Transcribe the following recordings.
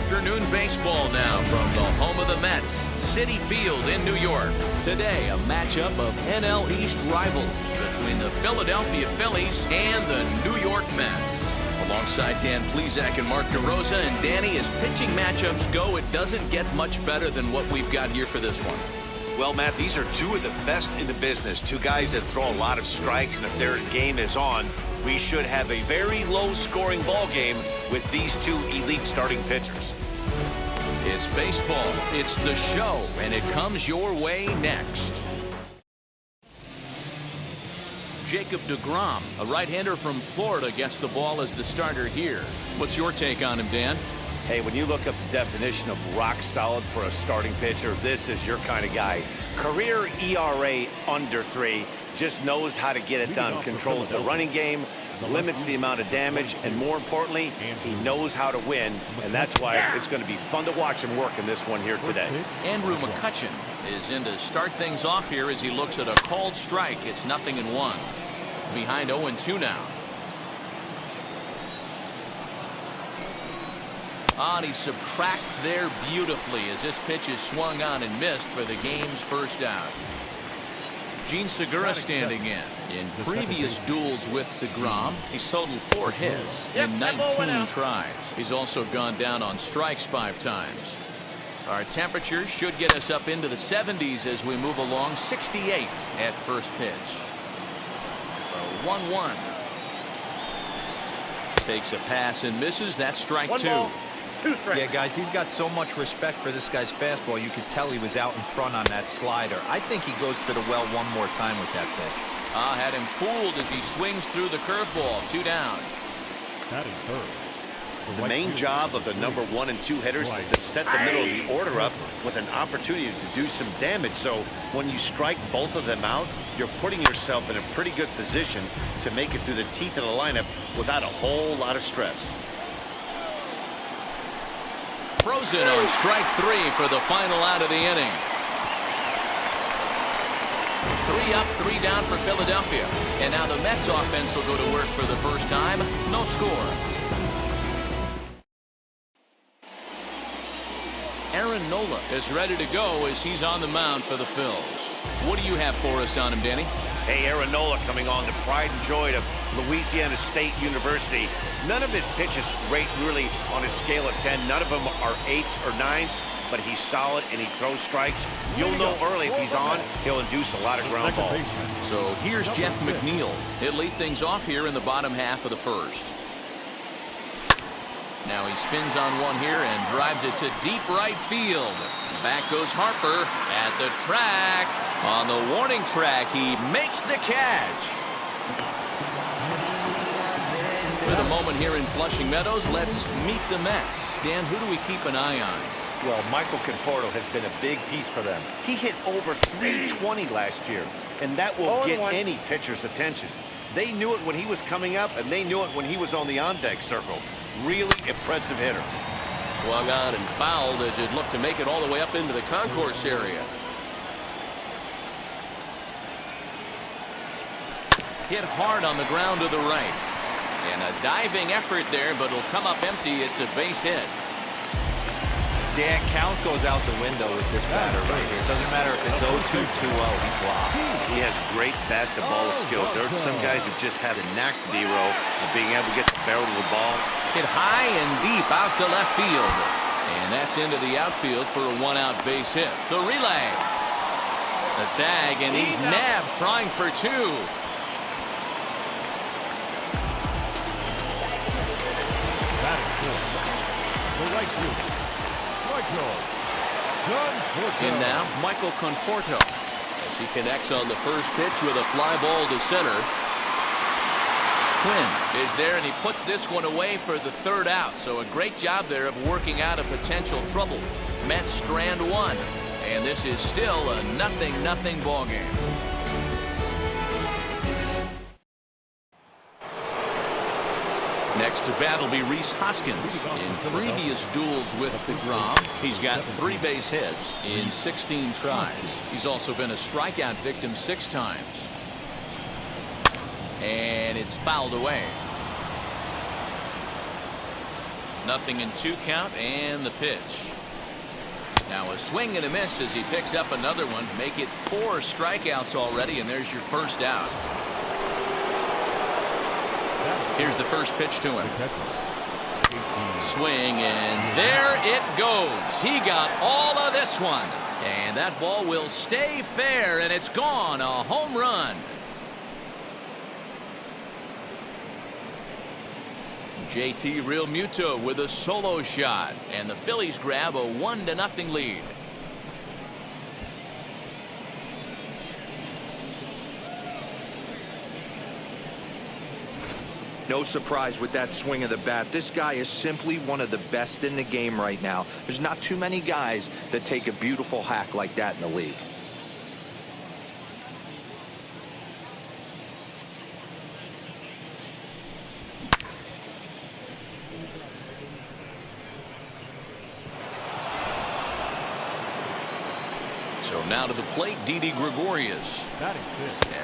afternoon baseball now from the home of the Mets, Citi Field in New York. Today, a matchup of NL East rivals between the Philadelphia Phillies and the New York Mets. Alongside Dan Plesac and Mark DeRosa, and Danny, as pitching matchups go, it doesn't get much better than what we've got here for this one. Well, Matt, these are two of the best in the business. Two guys that throw a lot of strikes, and if their game is on, we should have a very low-scoring ball game with these two elite starting pitchers. It's baseball, it's the show, and it comes your way next. Jacob deGrom, a right-hander from Florida, gets the ball as the starter here. What's your take on him, Dan? Hey, when you look up the definition of rock solid for a starting pitcher, this is your kind of guy. Career ERA under 3, just knows how to get it done, controls the running game, limits the amount of damage, and more importantly, he knows how to win, and that's why it's going to be fun to watch him work in this one here today. Andrew McCutchen is in to start things off here as he looks at a called strike. It's 0-1. Behind 0-2 now. And he subtracts there beautifully as this pitch is swung on and missed for the game's first out. Gene Segura standing in. In previous duels with deGrom, he's totaled 4 hits in 19 tries. He's also gone down on strikes 5 times. Our temperatures should get us up into the 70s as we move along. 68 at first pitch. 1-1. Takes a pass and misses. That's strike 2. Yeah, guys, he's got so much respect for this guy's fastball. You could tell he was out in front on that slider. I think he goes to the well one more time with that pitch. Had him fooled as he swings through the curveball. 2 down. The main job of the number 1 and 2 hitters is to set the middle of the order up with an opportunity to do some damage. So when you strike both of them out, you're putting yourself in a pretty good position to make it through the teeth of the lineup without a whole lot of stress. Frozen on strike 3 for the final out of the inning. 3 up, 3 down for Philadelphia. And now the Mets offense will go to work for the first time. No score. Aaron Nola is ready to go as he's on the mound for the Phils. What do you have for us on him, Danny? Hey, Aaron Nola coming on, the pride and joy of Louisiana State University. None of his pitches rate really on a scale of 10. None of them are 8s or 9s, but he's solid and he throws strikes. You'll know early if he's on, he'll induce a lot of ground balls. So here's Jeff McNeil. He'll lead things off here in the bottom half of the first. Now he spins on one here and drives it to deep right field. Back goes Harper at the track. On the warning track, he makes the catch. With a moment here in Flushing Meadows, let's meet the Mets. Dan, who do we keep an eye on? Well, Michael Conforto has been a big piece for them. He hit over 320 last year, and that will get any pitcher's attention. They knew it when he was coming up, and they knew it when he was on the on-deck circle. Really impressive hitter. Swung on and fouled as it looked to make it all the way up into the concourse area. Hit hard on the ground to the right. And a diving effort there, but it'll come up empty. It's a base hit. Dan, count goes out the window with this batter right here. It doesn't matter if it's 0-2, 2-0, he's locked. He has great bat-to-ball skills. There are some guys that just have a knack, D-Row, of being able to get the barrel of the ball. Hit high and deep out to left field. And that's into the outfield for a 1-out base hit. The relay. The tag, and he's nabbed, trying for 2. And now Michael Conforto as he connects on the first pitch with a fly ball to center. Quinn is there and he puts this one away for the 3rd out. So a great job there of working out a potential trouble. Mets strand 1, and this is still a 0-0 ball game. Next to bat will be Rhys Hoskins. In previous duels with deGrom, he's got 3 base hits in 16 tries. He's also been a strikeout victim 6 times. And it's fouled away. 0-2 count and the pitch. Now a swing and a miss as he picks up another one. Make it 4 strikeouts already, and there's your first out. Here's the first pitch to him. Swing, and there it goes. He got all of this one. And that ball will stay fair, and it's gone. A home run. JT Realmuto with a solo shot, and the Phillies grab a 1-0 lead. No surprise with that swing of the bat. This guy is simply one of the best in the game right now. There's not too many guys that take a beautiful hack like that in the league. So now to the plate, Didi Gregorius.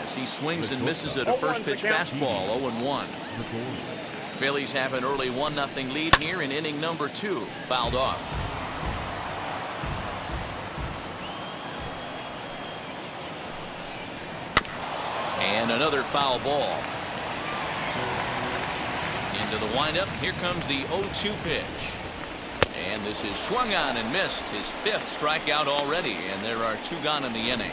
As he swings and misses at a first pitch fastball, 0-1. Phillies have an early 1-0 lead here in inning number 2. Fouled off. And another foul ball. Into the windup. Here comes the 0-2 pitch. And this is swung on and missed. His 5th strikeout already, and there are 2 gone in the inning.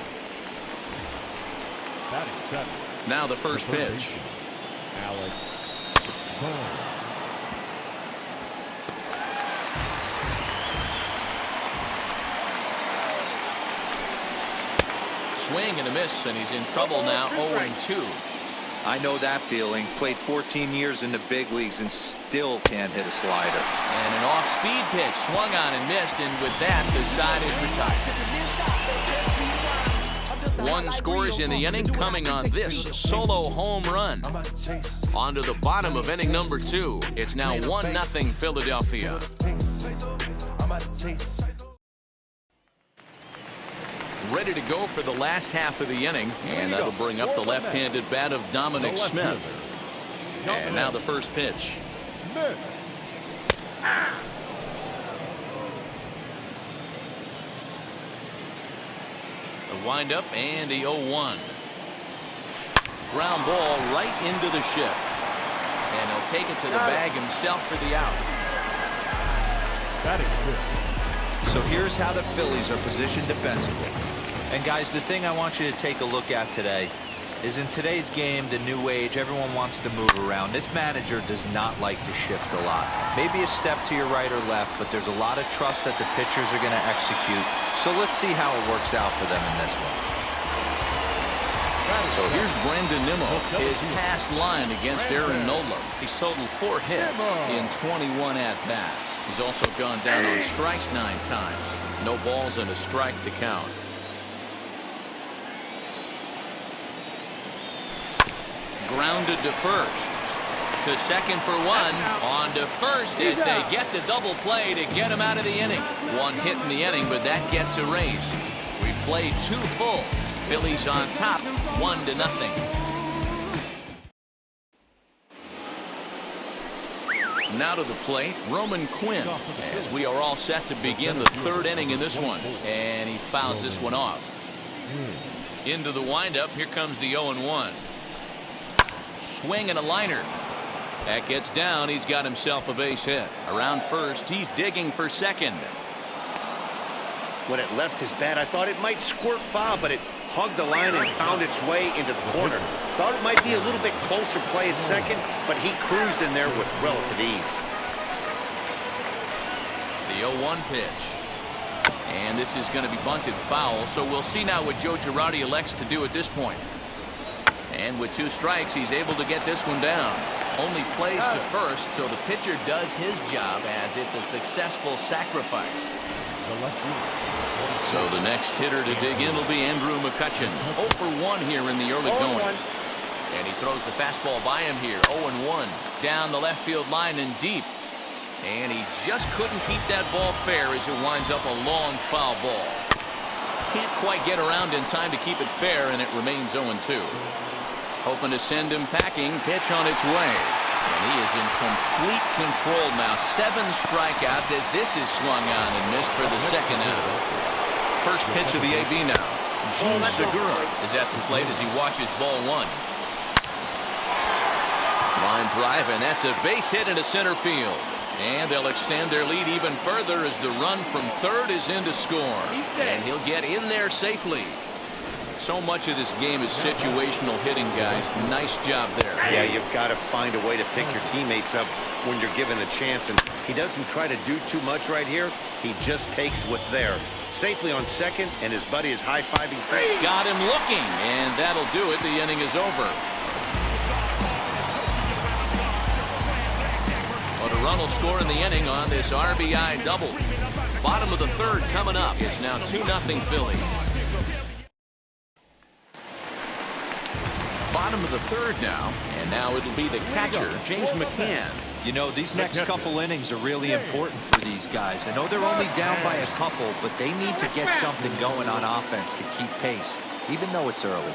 Now the first pitch. Swing and a miss, and he's in trouble now. 0-2. I know that feeling. Played 14 years in the big leagues and still can't hit a slider. And an off-speed pitch swung on and missed, and with that, the side is retired. 1 scores in the inning, coming on this solo home run. On to the bottom of inning number 2. It's now 1-0 Philadelphia. Ready to go for the last half of the inning, and that'll bring up the left-handed bat of Dominic Smith. And now the first pitch. The windup and the 0-1. Ground ball right into the shift, and he'll take it to the bag himself for the out. So here's how the Phillies are positioned defensively. And guys, the thing I want you to take a look at today is in today's game, the new age, everyone wants to move around. This manager does not like to shift a lot. Maybe a step to your right or left, but there's a lot of trust that the pitchers are going to execute. So let's see how it works out for them in this one. So here's Brandon Nimmo, his past line against Aaron Nola. He's totaled 4 hits in 21 at-bats. He's also gone down on strikes 9 times. No balls and a strike to count. Grounded to first. To second for 1. On to first as they get the double play to get him out of the inning. 1 hit in the inning, but that gets erased. We played 2 full. Phillies on top, 1-0. Now to the plate, Roman Quinn, as we are all set to begin the 3rd inning in this one, and he fouls this one off. Into the windup, here comes the 0-1. Swing and a liner. That gets down. He's got himself a base hit. Around first, he's digging for second. When it left his bat, I thought it might squirt foul, but it hugged the line and found its way into the corner. Thought it might be a little bit closer play at second, but he cruised in there with relative ease. The 0-1 pitch. And this is going to be bunted foul, so we'll see now what Joe Girardi elects to do at this point. And with 2 strikes, he's able to get this one down. Only plays to first, so the pitcher does his job as it's a successful sacrifice. So the next hitter to dig in will be Andrew McCutchen. 0 for 1 here in the early going. And he throws the fastball by him here. 0-1. Down the left field line and deep. And he just couldn't keep that ball fair as it winds up a long foul ball. Can't quite get around in time to keep it fair, and it remains 0-2. Hoping to send him packing. Pitch on its way. And he is in complete control now. 7 strikeouts as this is swung on and missed for the second out. First pitch of the AB now. Gene Segura is at the plate as he watches ball 1. Line drive, and that's a base hit into center field. And they'll extend their lead even further as the run from third is in to score. And he'll get in there safely. So much of this game is situational hitting, guys. Nice job there. Yeah, you've got to find a way to pick your teammates up when you're given the chance. And he doesn't try to do too much right here. He just takes what's there. Safely on second, and his buddy is high-fiving third. Got him looking, and that'll do it. The inning is over. But a run will score in the inning on this RBI double. Bottom of the third coming up. It's now 2-0 Philly. Bottom of the third now, and now it'll be the catcher, James McCann. You know, these next couple innings are really important for these guys. I know they're only down by a couple, but they need to get something going on offense to keep pace, even though it's early.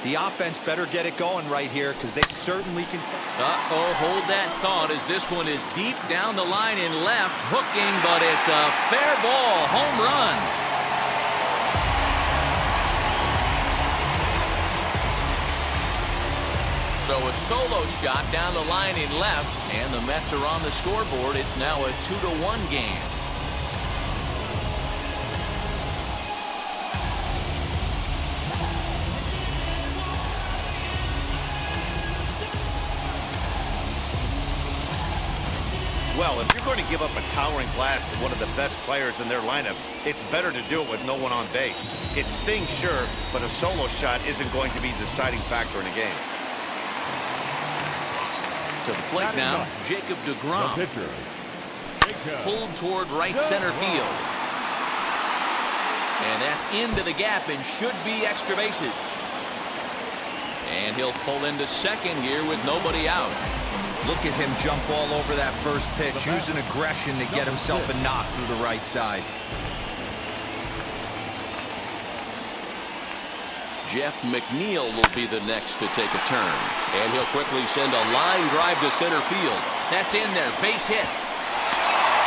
The offense better get it going right here because they certainly can. Uh-oh, hold that thought as this one is deep down the line in left, hooking, but it's a fair ball, home run. So a solo shot down the line in left, and the Mets are on the scoreboard. It's now a 2-1 game. Well, if you're going to give up a towering blast to one of the best players in their lineup, it's better to do it with no one on base. It stings, sure, but a solo shot isn't going to be the deciding factor in a game. To the plate now, Jacob deGrom. Pulled toward right center field. And that's into the gap and should be extra bases. And he'll pull into second here with nobody out. Look at him jump all over that first pitch, using aggression to get himself a knock through the right side. Jeff McNeil will be the next to take a turn. And he'll quickly send a line drive to center field. That's in there. Base hit.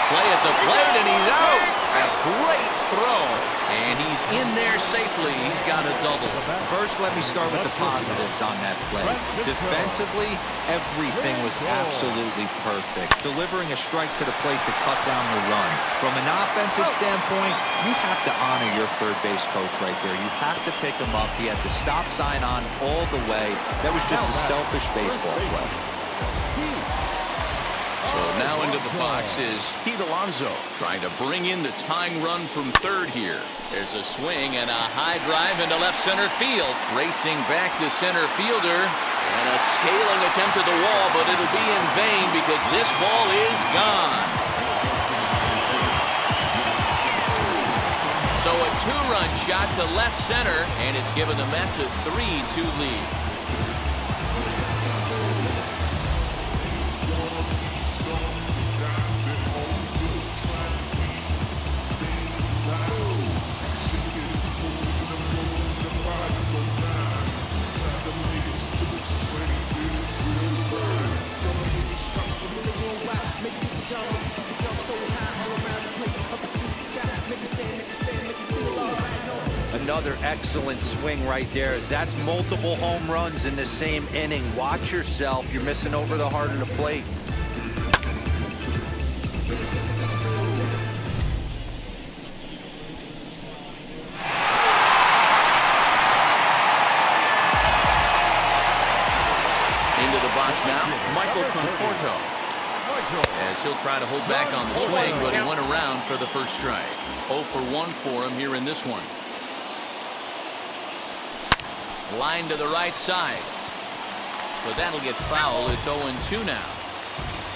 Play at the plate, and he's out. A great throw. And he's in there safely. He's got a double. First, let me start with the positives on that play. Defensively, everything was absolutely perfect. Delivering a strike to the plate to cut down the run. From an offensive standpoint, you have to honor your third base coach right there. You have to pick him up. He had the stop sign on all the way. That was just a selfish baseball play. So now into the box is Pete Alonso, trying to bring in the tying run from third here. There's a swing and a high drive into left center field. Racing back the center fielder, and a scaling attempt at the wall, but it'll be in vain because this ball is gone. So a 2-run shot to left center, and it's given the Mets a 3-2 lead. Another excellent swing right there. That's multiple home runs in the same inning. Watch yourself. You're missing over the heart of the plate. Into the box now, Michael Conforto. As he'll try to hold back on the swing, but he went around for the first strike. 0 for 1 for him here in this one. Line to the right side. But that'll get foul. It's 0-2 now.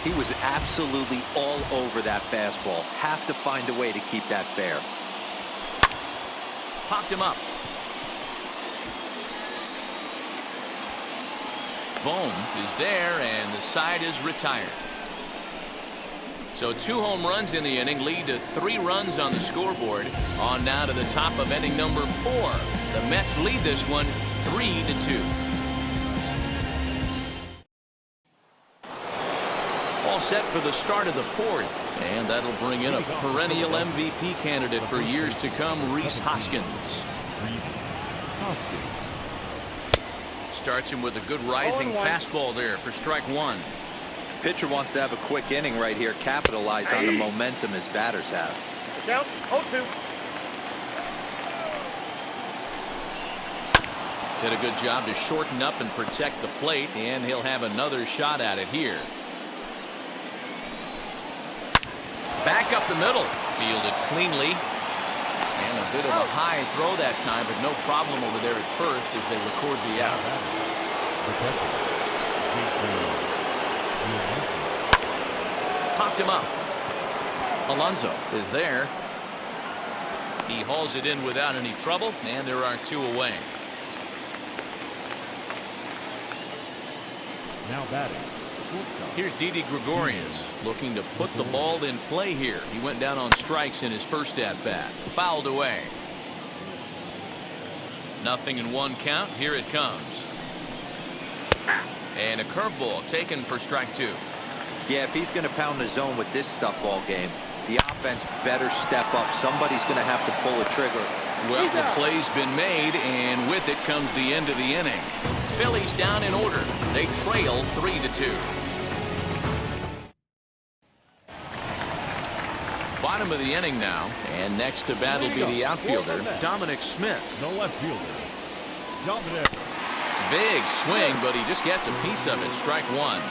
He was absolutely all over that fastball. Have to find a way to keep that fair. Popped him up. Bohm is there, and the side is retired. So 2 home runs in the inning lead to 3 runs on the scoreboard. On now to the top of inning number 4. The Mets lead this one 3-2. set for the start of the fourth, and that'll bring in a perennial MVP candidate for years to come, Rhys Hoskins. Starts him with a good rising fastball there for strike one. Pitcher wants to have a quick inning right here, capitalize on the momentum his batters have. Out, 0-2. Did a good job to shorten up and protect the plate, and he'll have another shot at it here. Back up the middle, fielded cleanly. And a bit of a high throw that time, but no problem over there at first as they record the out. Popped him up. Alonso is there. He hauls it in without any trouble, and there are two away. Now batting. Here's Didi Gregorius looking to put the ball in play here. He went down on strikes in his first at-bat. Fouled away. Nothing in one count. Here it comes. And a curveball taken for strike two. Yeah, if he's going to pound the zone with this stuff all game, the offense better step up. Somebody's going to have to pull a trigger. Well, the play's been made, and with it comes the end of the inning. Phillies down in order. They trail 3-2. Bottom of the inning now, and next to bat will be the outfielder, Dominic Smith. No left fielder. Dominic. Big swing, but he just gets a piece of it. Strike one.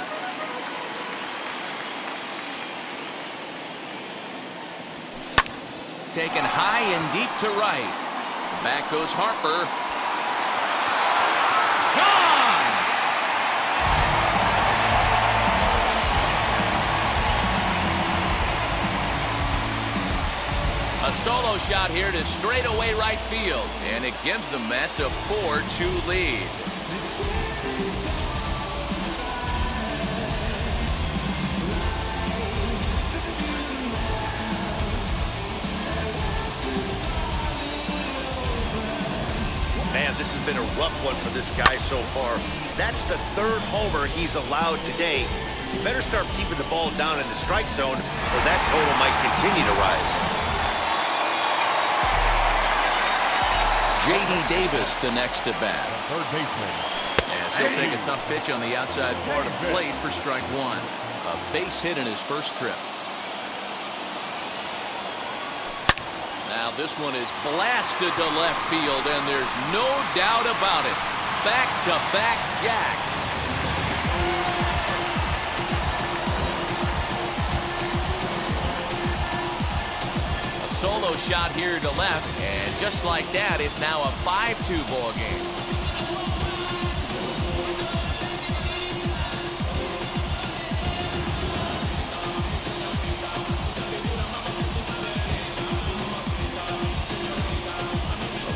Taken high and deep to right. Back goes Harper. A solo shot here to straightaway right field, and it gives the Mets a 4-2 lead. Man, this has been a rough one for this guy so far. That's the third homer he's allowed today. You better start keeping the ball down in the strike zone, or that total might continue to rise. J.D. Davis, the next to bat. Third baseman. As he'll take a tough pitch on the outside part of plate for strike one. A base hit in his first trip. Now this one is blasted to left field, and there's no doubt about it. Back-to-back jacks. A solo shot here to left, and just like that, it's now a 5-2 ball game.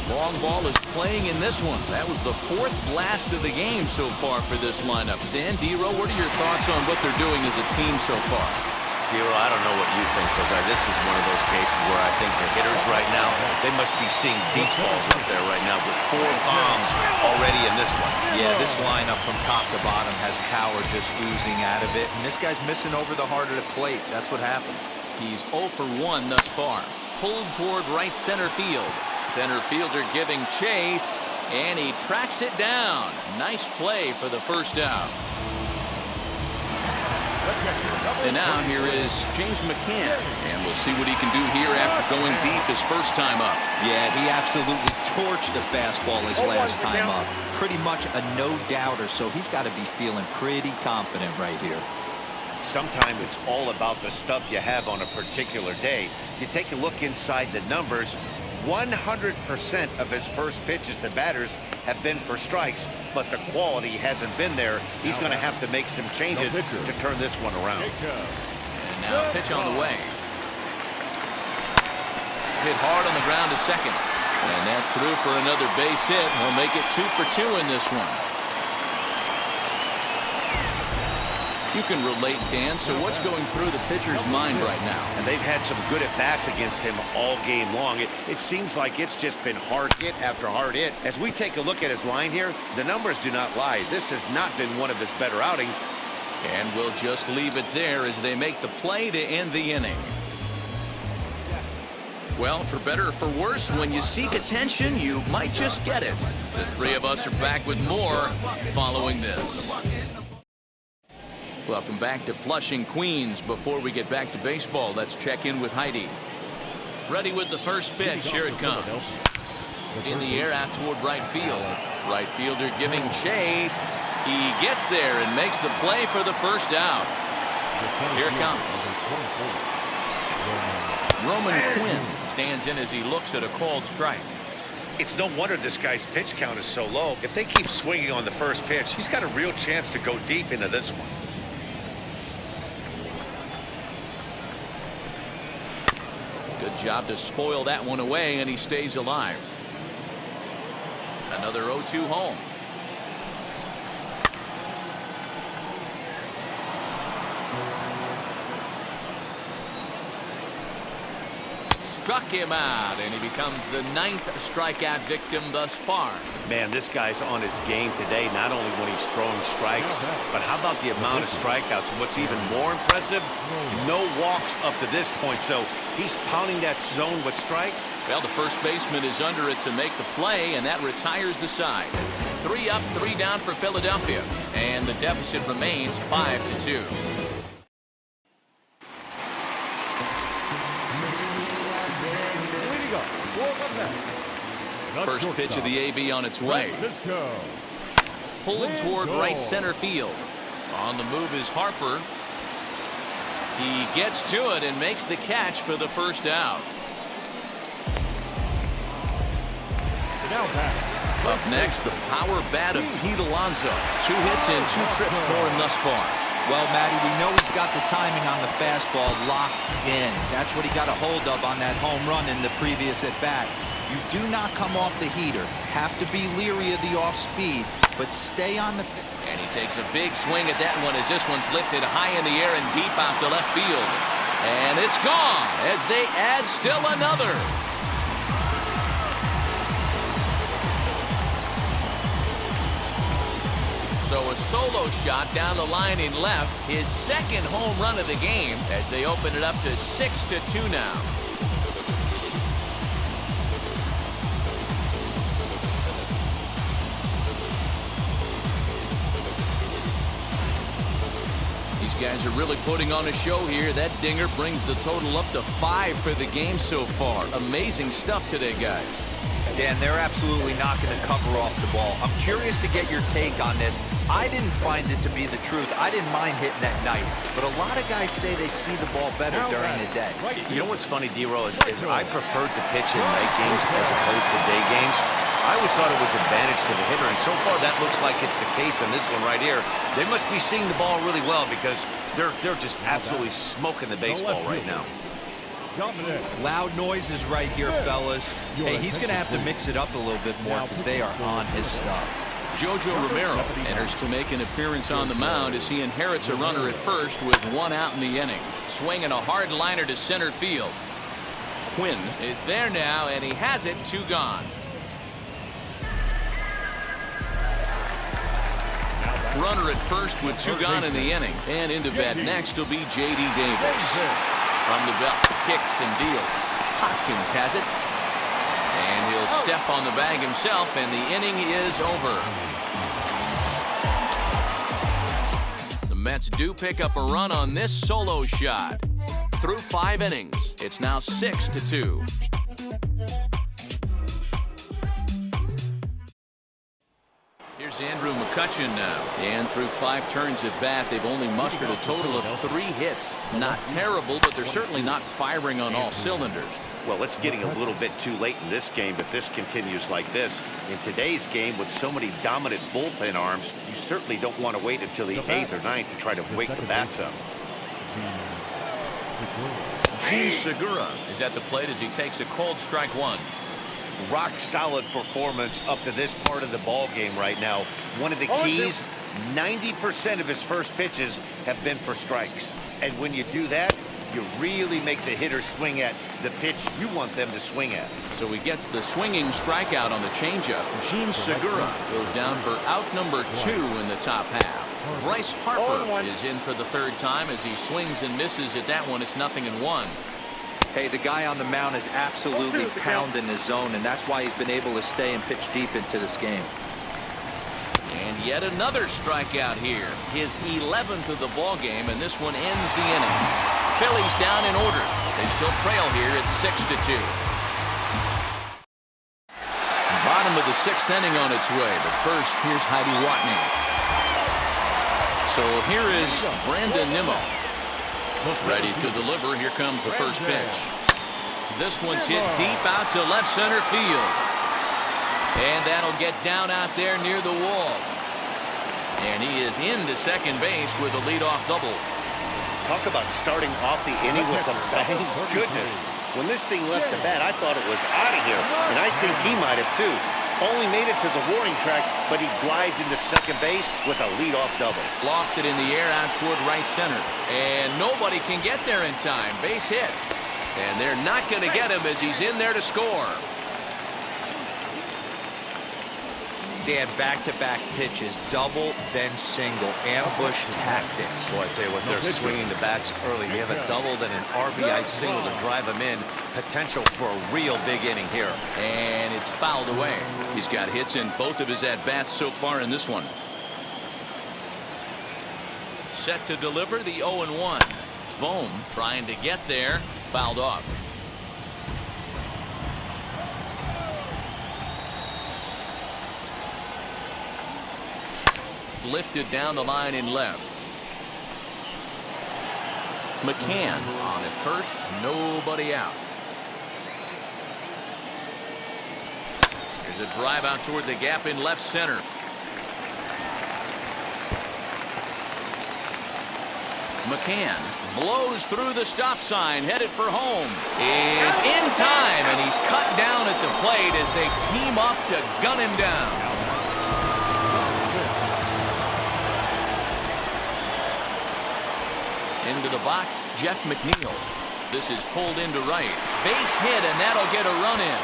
Long ball is playing in this one. That was the fourth blast of the game so far for this lineup. Dan Dero, what are your thoughts on what they're doing as a team so far? Dero, I don't know what you think, but this is one of those cases where I think the hitters right now, they must be seeing beach balls up there right now with 4 bombs already in this one. Yeah, this lineup from top to bottom has power just oozing out of it, and this guy's missing over the heart of the plate. That's what happens. He's 0 for 1 thus far. Pulled toward right center field. Center fielder giving chase, and he tracks it down. Nice play for the first out. And now here is James McCann, and we'll see what he can do here after going deep his first time up. Yeah, he absolutely torched the fastball his last time up. Pretty much a no-doubter, so he's got to be feeling pretty confident right here. Sometimes it's all about the stuff you have on a particular day. You take a look inside the numbers. 100% of his first pitches to batters have been for strikes, but the quality hasn't been there. He's going to have to make some changes to turn this one around. And now a pitch on the way. Hit hard on the ground to second. And that's through for another base hit. He'll make it 2 for 2 in this one. You can relate, Dan. So what's going through the pitcher's mind right now? And they've had some good at-bats against him all game long. It seems like it's just been hard hit after hard hit. As we take a look at his line here, the numbers do not lie. This has not been one of his better outings. And we'll just leave it there as they make the play to end the inning. Well, for better or for worse, when you seek attention, you might just get it. The three of us are back with more following this. Welcome back to Flushing, Queens. Before we get back to baseball, let's check in with Heidi. Ready with the first pitch. Here it comes. In the air out toward right field. Right fielder giving chase. He gets there and makes the play for the first out. Here it comes. Roman Quinn stands in as he looks at a called strike. It's no wonder this guy's pitch count is so low. If they keep swinging on the first pitch, he's got a real chance to go deep into this one. Good job to spoil that one away, and he stays alive. Another 0-2 home. Struck him out, and he becomes the 9th strikeout victim thus far. Man, this guy's on his game today, not only when he's throwing strikes, but how about the amount of strikeouts? And what's even more impressive, no walks up to this point. So he's pounding that zone with strikes. Well, the first baseman is under it to make the play, and that retires the side. 3 up, 3 down for Philadelphia, and the deficit remains 5-2. First pitch of the AB on its way. Pulled toward right center field. On the move is Harper. He gets to it and makes the catch for the first out. Up next, the power bat of Pete Alonso. 2 hits and 2 trips for him thus far. Well, Matty, we know he's got the timing on the fastball locked in. That's what he got a hold of on that home run in the previous at-bat. You do not come off the heater. Have to be leery of the off-speed, but stay on the... And he takes a big swing at that one as this one's lifted high in the air and deep out to left field. And it's gone as they add still another. So a solo shot down the line in left, his second home run of the game as they open it up to 6-2 now. These guys are really putting on a show here. That dinger brings the total up to 5 for the game so far. Amazing stuff today, guys. Dan, they're absolutely not going to cover off the ball. I'm curious to get your take on this. I didn't find it to be the truth. I didn't mind hitting at night, but a lot of guys say they see the ball better during the day. You know what's funny, D-Row, is I preferred to pitch in night games as opposed to day games. I always thought it was an advantage to the hitter, and so far that looks like it's the case in this one right here. They must be seeing the ball really well because they're just absolutely smoking the baseball right now. Loud noises right here, fellas. Hey, he's going to have to mix it up a little bit more because they are on his stuff. Jojo Romero enters to make an appearance on the mound as he inherits a runner at first with 1 out in the inning. Swinging a hard liner to center field. Quinn is there now, and he has it, 2 gone. Runner at first with 2 gone in the inning. And into bat next will be J.D. Davis. From the belt, kicks and deals. Hoskins has it. And he'll step on the bag himself, and the inning is over. The Mets do pick up a run on this solo shot. Through 5 innings, it's now 6-2. Here's Andrew McCutchen now. And through 5 turns at bat, they've only mustered a total of 3 hits. Not terrible, but they're certainly not firing on all cylinders. Well, it's getting a little bit too late in this game, but this continues like this. In today's game, with so many dominant bullpen arms, you certainly don't want to wait until the 8th or 9th to try to wake the bats up. Gene Segura is at the plate as he takes a called strike 1. Rock solid performance up to this part of the ball game right now. One of the keys, 90% of his first pitches have been for strikes. And when you do that, You really make the hitter swing at the pitch you want them to swing at. So he gets the swinging strikeout on the changeup. Gene Segura goes down for out number 2 in the top half. Bryce Harper is in for the 3rd time as he swings and misses at that one. It's 0-1. Hey, the guy on the mound is absolutely pounding his zone, and that's why he's been able to stay and pitch deep into this game. And yet another strikeout here. His 11th of the ball game, and this one ends the inning. Phillies down in order. They still trail here. It's 6-2. Bottom of the 6th inning on its way, but first, here's Heidi Watney. So here is Brandon Nimmo. Ready to deliver. Here comes the first pitch. This one's hit deep out to left center field. And that'll get down out there near the wall. And he is into second base with a leadoff double. Talk about starting off the inning with a bang. Goodness. When this thing left the bat, I thought it was out of here. And I think he might have too. Only made it to the warning track, but he glides into second base with a leadoff double. Lofted in the air out toward right center. And nobody can get there in time. Base hit. And they're not going to get him as he's in there to score. Dan, back-to-back pitches, double, then single, ambush tactics. Boy, I tell you what, they're swinging the bats early. They have a double, then an RBI single to drive him in. Potential for a real big inning here. And it's fouled away. He's got hits in both of his at-bats so far in this one. Set to deliver the 0-1. Bohm trying to get there. Fouled off. Lifted down the line in left. McCann on at first. Nobody out. There's a drive out toward the gap in left center. McCann blows through the stop sign, headed for home. Is in time, and he's cut down at the plate as they team up to gun him down. Into the box, Jeff McNeil. This is pulled into right. Base hit, and that'll get a run in.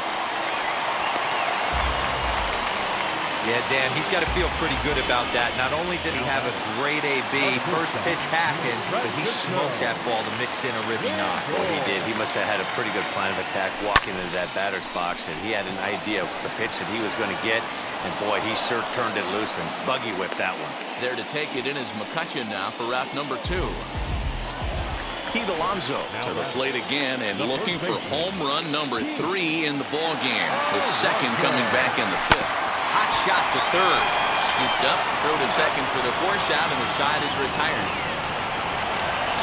Yeah, Dan, he's got to feel pretty good about that. Not only did he have a great AB, first pitch hacking, but he smoked that ball to mix in a ribby knock. Oh, he did. He must have had a pretty good plan of attack walking into that batter's box, and he had an idea of the pitch that he was going to get, and boy, he sure turned it loose and buggy whipped that one. There to take it in is McCutcheon now for route number 2. Pete Alonso to the plate again and looking for home run number 3 in the ball game. The second coming back in the 5th. Hot shot to third. Scooped up, throw to second for the force out, and the side is retired.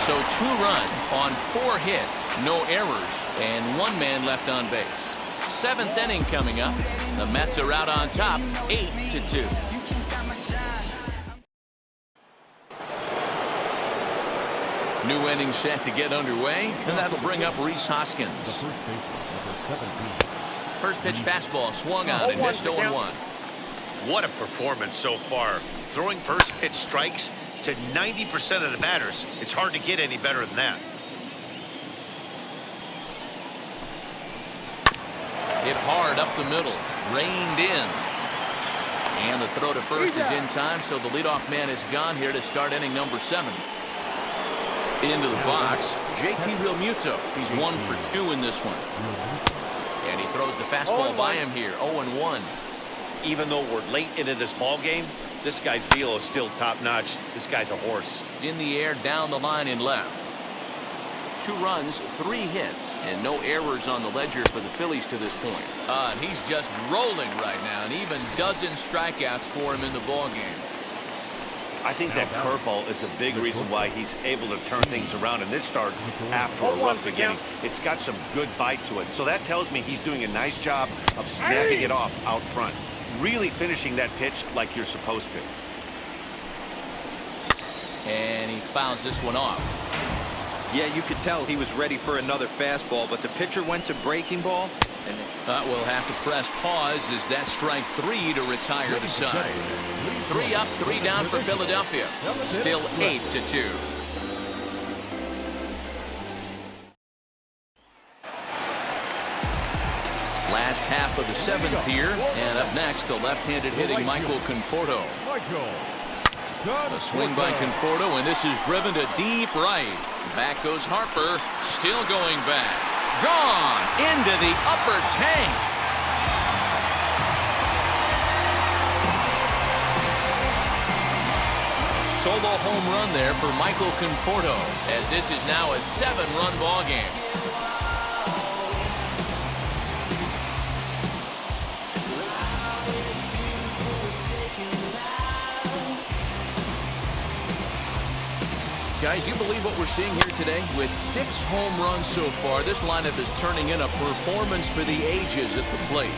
So 2 runs on 4 hits, no errors, and 1 man left on base. 7th inning coming up. The Mets are out on top, 8-2. New inning set to get underway, and that'll bring up Rhys Hoskins. First pitch fastball swung on and missed 0-1. What a performance so far. Throwing first pitch strikes to 90% of the batters. It's hard to get any better than that. Hit hard up the middle, reined in. And the throw to first is in time, so the leadoff man is gone here to start inning number 7. Into the box, JT Realmuto. He's 1 for 2 in this one. And he throws the fastball by him here, 0-1. Even though we're late into this ball game, this guy's velo is still top-notch. This guy's a horse. In the air, down the line in left. 2 runs, 3 hits, and no errors on the ledger for the Phillies to this point. And he's just rolling right now, and even dozen strikeouts for him in the ball game. I think that curveball is a big reason why he's able to turn things around in this start after a rough beginning. It's got some good bite to it. So that tells me he's doing a nice job of snapping it off out front. Really finishing that pitch like you're supposed to. And he fouls this one off. Yeah, you could tell he was ready for another fastball, but the pitcher went to breaking ball. And we'll have to press pause as that strike 3 to retire the side. 3 up, 3 down for Philadelphia. Still 8-2. last half of the seventh here. And up next, the left-handed hitting Michael Conforto. A swing by Conforto, and this is driven to deep right. Back goes Harper, still going back. Gone into the upper tank. Solo home run there for Michael Conforto, as this is now a 7-run ball game. Guys, do you believe what we're seeing here today? With 6 home runs so far, this lineup is turning in a performance for the ages at the plate.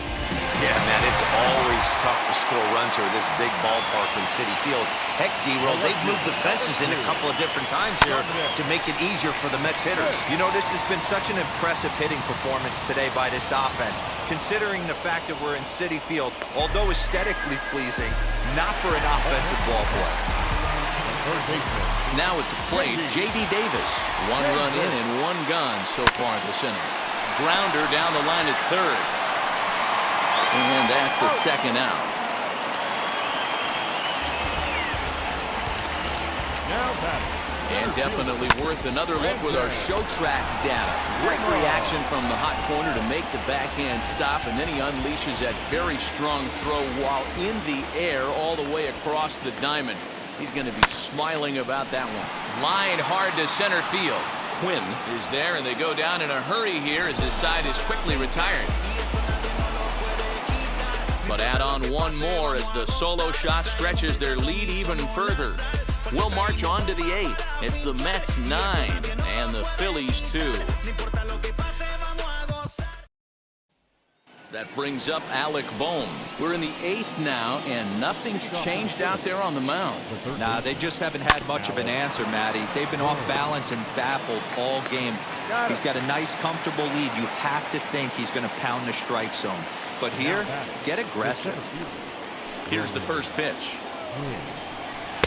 Yeah, man, it's always tough to score runs here at this big ballpark in Citi Field. Heck, D-Roll, they've moved the fences in a couple of different times here to make it easier for the Mets hitters. You know, this has been such an impressive hitting performance today by this offense, considering the fact that we're in Citi Field, although aesthetically pleasing, not for an offensive ball play. Now at the plate, J.D. Davis. 1 run in and 1 gone so far this inning. Grounder down the line at third. And that's the second out. And definitely worth another look with our show track data. Great reaction from the hot corner to make the backhand stop, and then he unleashes that very strong throw while in the air all the way across the diamond. He's going to be smiling about that one. Lined hard to center field. Quinn is there, and they go down in a hurry here as his side is quickly retired. But add on one more as the solo shot stretches their lead even further. We'll march on to the 8th. It's the Mets 9 and the Phillies 2. That brings up Alec Bohm. We're in the 8th now, and nothing's changed out there on the mound. Nah, they just haven't had much of an answer, Matty. They've been off balance and baffled all game. He's got a nice, comfortable lead. You have to think he's going to pound the strike zone. But here, get aggressive. Here's the first pitch.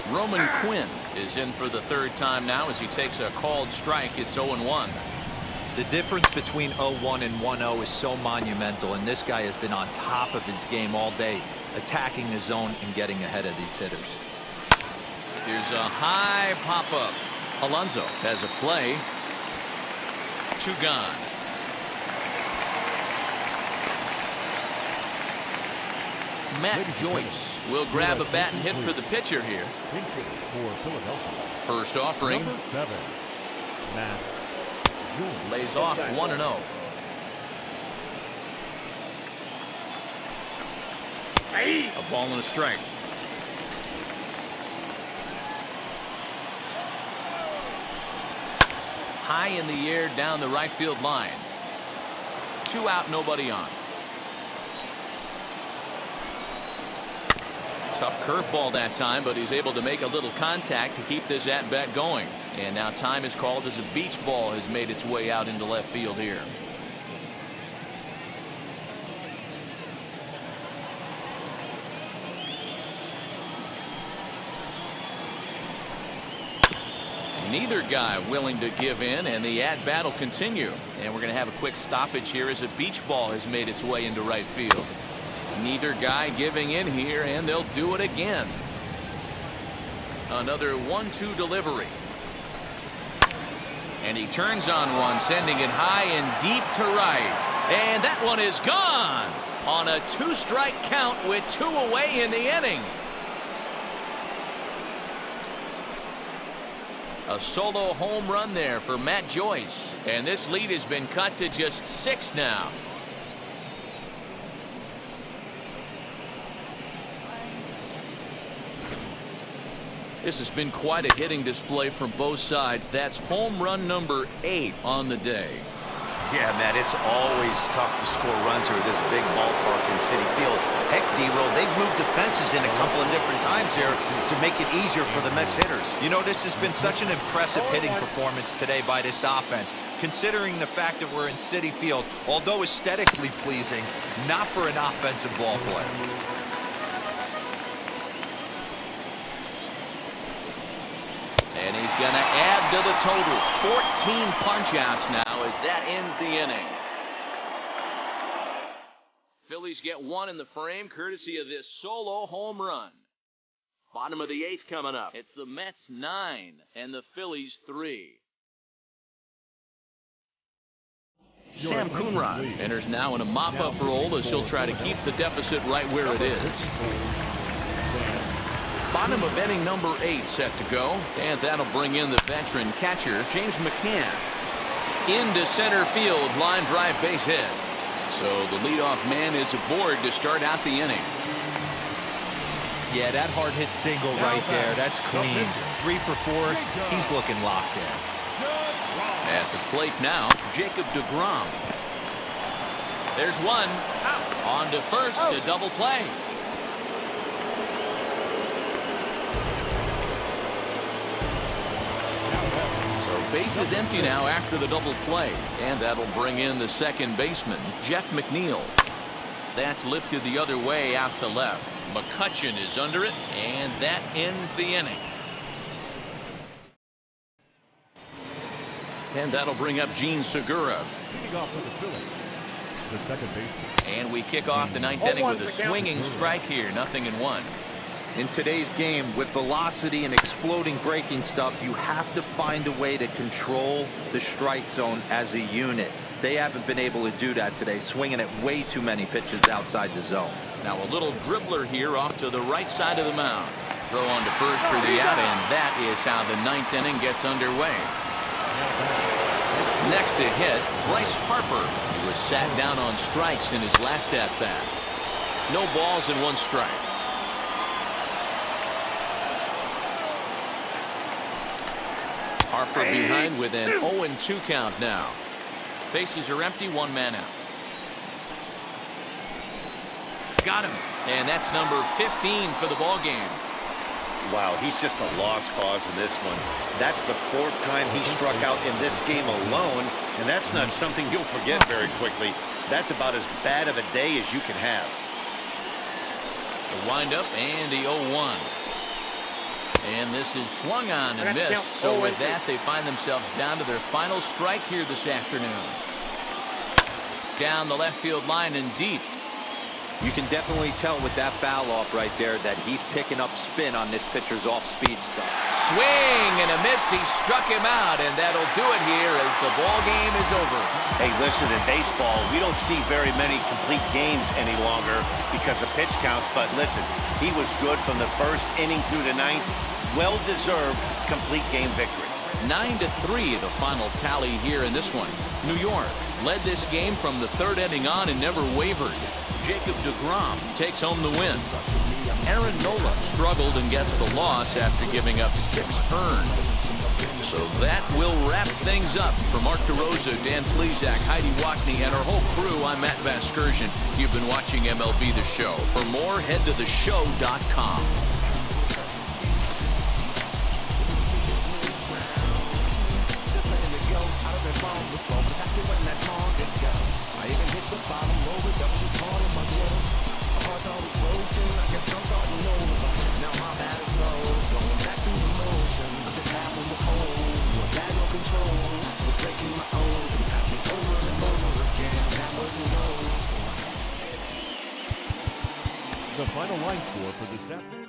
Roman Quinn is in for the 3rd time now as he takes a called strike. It's 0-1. The difference between 0-1 and 1-0 is so monumental, and this guy has been on top of his game all day, attacking the zone and getting ahead of these hitters. Here's a high pop-up. Alonso has a play. 2 gone. Matt Joyce will grab a bat and hit for the pitcher here. First offering. Lays off 1-0. A ball and a strike. High in the air down the right field line. 2 out, nobody on. Tough curveball that time, but he's able to make a little contact to keep this at-bat going. And now time is called as a beach ball has made its way out into left field here. Neither guy willing to give in, and the at-bat will continue. And we're going to have a quick stoppage here as a beach ball has made its way into right field. Neither guy giving in here, and they'll do it again. Another 1-2 delivery. And he turns on one, sending it high and deep to right. And that one is gone on a 2-strike count with 2 away in the inning. A solo home run there for Matt Joyce. And this lead has been cut to just 6 now. This has been quite a hitting display from both sides. That's home run number 8 on the day. Yeah, Matt, it's always tough to score runs here at this big ballpark in Citi Field. Heck, D-Roll, they've moved the fences in a couple of different times here to make it easier for the Mets hitters. You know, this has been such an impressive hitting performance today by this offense, considering the fact that we're in Citi Field, although aesthetically pleasing, not for an offensive ball play. And he's going to add to the total. 14 punch-outs now as that ends the inning. Phillies get one in the frame, courtesy of this solo home run. Bottom of the 8th coming up. It's the Mets 9 and the Phillies 3. Sam Coonrod enters now in a mop-up role as he'll try to keep the deficit right where it is. Bottom of inning number 8 set to go, and that'll bring in the veteran catcher, James McCann. Into center field, line drive base hit. So the leadoff man is aboard to start out the inning. Yeah, that hard hit single right there. That's clean. 3 for 4. He's looking locked in. At the plate now, Jacob deGrom. There's one. On to first, a double play. Base is empty now after the double play, and that'll bring in the second baseman, Jeff McNeil. That's lifted the other way out to left. McCutchen is under it, and that ends the inning. And that'll bring up Gene Segura. Leading off for the Phillies, the second baseman. And we kick off the 9th inning with a swinging strike here, 0-1. In today's game, with velocity and exploding breaking stuff, you have to find a way to control the strike zone as a unit. They haven't been able to do that today, swinging at way too many pitches outside the zone. Now a little dribbler here off to the right side of the mound. Throw on to first for the out, and that is how the 9th inning gets underway. Next to hit, Bryce Harper, who was sat down on strikes in his last at-bat. No balls and 1 strike. Harper behind with an 0-2 count now. Bases are empty, 1 man out. Got him, and that's number 15 for the ball game. Wow, he's just a lost cause in this one. That's the 4th time he struck out in this game alone, and that's not something you'll forget very quickly. That's about as bad of a day as you can have. The windup and the 0-1. And this is swung on and missed. So with that, they find themselves down to their final strike here this afternoon. Down the left field line and deep. You can definitely tell with that foul off right there that he's picking up spin on this pitcher's off-speed stuff. Swing and a miss. He struck him out, and that'll do it here as the ball game is over. Hey, listen, in baseball, we don't see very many complete games any longer because of pitch counts. But listen, he was good from the 1st inning through the 9th. Well-deserved complete game victory. 9-3 the final tally here in this one. New York led this game from the 3rd inning on and never wavered. Jacob deGrom takes home the win. Aaron Nola struggled and gets the loss after giving up 6 earned. So that will wrap things up. For Mark DeRosa, Dan Plesac, Heidi Wackney, and our whole crew, I'm Matt Vasgersian. You've been watching MLB The Show. For more, head to theshow.com. The final line score for this afternoon.